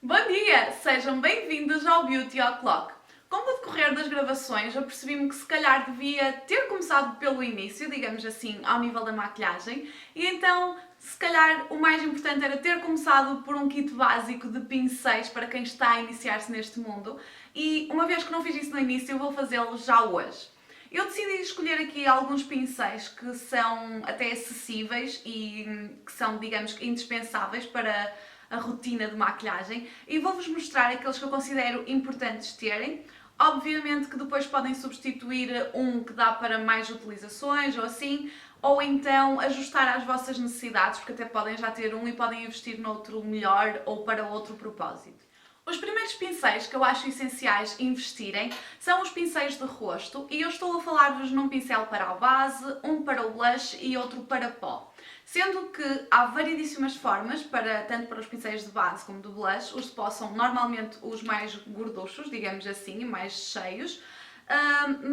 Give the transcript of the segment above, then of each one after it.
Bom dia! Sejam bem-vindos ao Beauty O'Clock. Com o decorrer das gravações, eu percebi-me que se calhar devia ter começado pelo início, digamos assim, ao nível da maquilhagem, e então, se calhar, o mais importante era ter começado por um kit básico de pincéis para quem está a iniciar-se neste mundo, e uma vez que não fiz isso no início, eu vou fazê-lo já hoje. Eu decidi escolher aqui alguns pincéis que são até acessíveis e que são, digamos, indispensáveis para a rotina de maquilhagem e vou-vos mostrar aqueles que eu considero importantes terem. Obviamente que depois podem substituir um que dá para mais utilizações ou assim, ou então ajustar às vossas necessidades, porque até podem já ter um e podem investir noutro melhor ou para outro propósito. Os primeiros pincéis que eu acho essenciais investirem são os pincéis de rosto e eu estou a falar-vos num pincel para a base, um para o blush e outro para pó. Sendo que há variedíssimas formas, tanto para os pincéis de base como do blush. Os de pó são normalmente os mais gorduchos, digamos assim, mais cheios,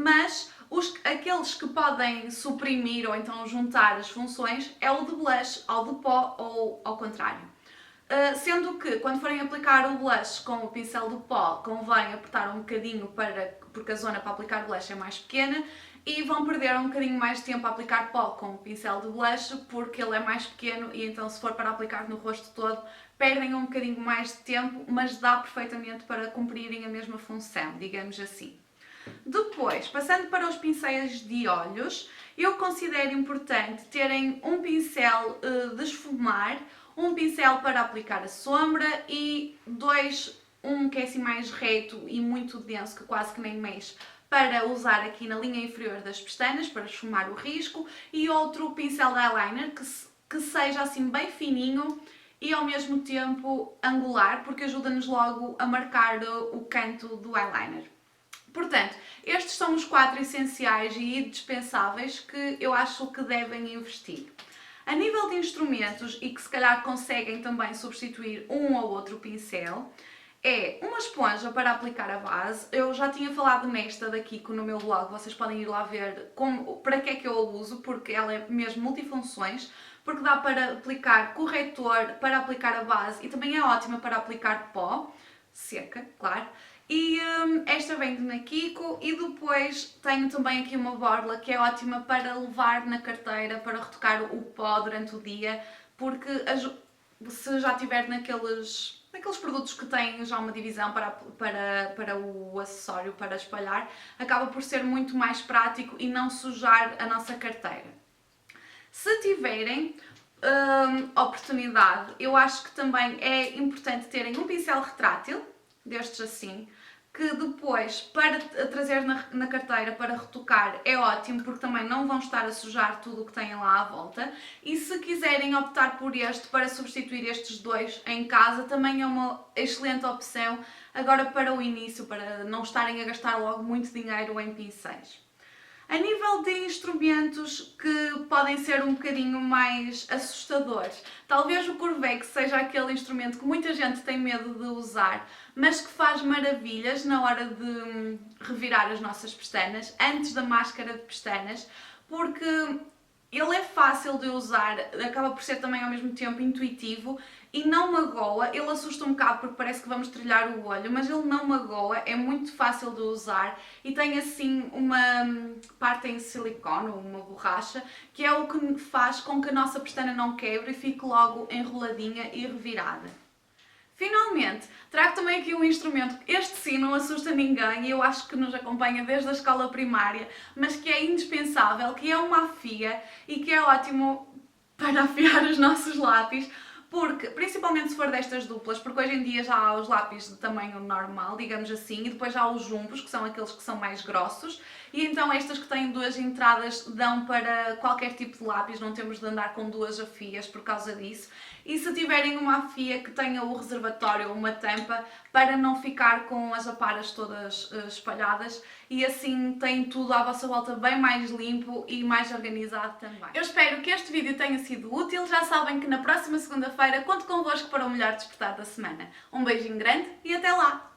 mas aqueles que podem suprimir ou então juntar as funções é o de blush ao de pó ou ao contrário. Sendo que, quando forem aplicar o blush com o pincel do pó, convém apertar um bocadinho porque a zona para aplicar blush é mais pequena e vão perder um bocadinho mais de tempo a aplicar pó com o pincel de blush porque ele é mais pequeno e então se for para aplicar no rosto todo perdem um bocadinho mais de tempo, mas dá perfeitamente para cumprirem a mesma função, digamos assim. Depois, passando para os pincéis de olhos, eu considero importante terem um pincel de esfumar, um pincel para aplicar a sombra e um que é assim mais reto e muito denso, que quase que nem mexe, para usar aqui na linha inferior das pestanas, para esfumar o risco, e outro pincel de eyeliner que seja assim bem fininho e ao mesmo tempo angular, porque ajuda-nos logo a marcar o canto do eyeliner. Portanto, estes são os 4 essenciais e indispensáveis que eu acho que devem investir. A nível de instrumentos, e que se calhar conseguem também substituir um ou outro pincel, é uma esponja para aplicar a base. Eu já tinha falado nesta da Kiko no meu blog, vocês podem ir lá ver para que é que eu a uso, porque ela é mesmo multifunções, porque dá para aplicar corretor, para aplicar a base e também é ótima para aplicar pó, seca, claro. E esta vem de Kiko e depois tenho também aqui uma borla que é ótima para levar na carteira, para retocar o pó durante o dia, porque se já tiver naqueles produtos que têm já uma divisão para o acessório, para espalhar, acaba por ser muito mais prático e não sujar a nossa carteira. Se tiverem oportunidade, eu acho que também é importante terem um pincel retrátil, destes assim, que depois, para trazer na carteira para retocar, é ótimo, porque também não vão estar a sujar tudo o que têm lá à volta. E se quiserem optar por este para substituir estes dois em casa, também é uma excelente opção, agora para o início, para não estarem a gastar logo muito dinheiro em pincéis. A nível de instrumentos que podem ser um bocadinho mais assustadores, talvez o Curvex seja aquele instrumento que muita gente tem medo de usar, mas que faz maravilhas na hora de revirar as nossas pestanas, antes da máscara de pestanas, porque ele é fácil de usar, acaba por ser também ao mesmo tempo intuitivo e não magoa. Ele assusta um bocado porque parece que vamos trilhar o olho, mas ele não magoa, é muito fácil de usar e tem assim uma parte em silicone, uma borracha, que é o que faz com que a nossa pestana não quebre e fique logo enroladinha e revirada. Finalmente, trago também aqui um instrumento que este sim não assusta ninguém e eu acho que nos acompanha desde a escola primária, mas que é indispensável, que é uma afia e que é ótimo para afiar os nossos lápis, porque, principalmente se for destas duplas, porque hoje em dia já há os lápis de tamanho normal, digamos assim, e depois já há os jumbos, que são aqueles que são mais grossos, e então estas que têm 2 entradas dão para qualquer tipo de lápis, não temos de andar com 2 afias por causa disso. E se tiverem uma afia que tenha o reservatório ou uma tampa, para não ficar com as aparas todas espalhadas, e assim tem tudo à vossa volta bem mais limpo e mais organizado também. Eu espero que este vídeo tenha sido útil, já sabem que na próxima segunda-feira conto convosco para o melhor despertar da semana. Um beijinho grande e até lá!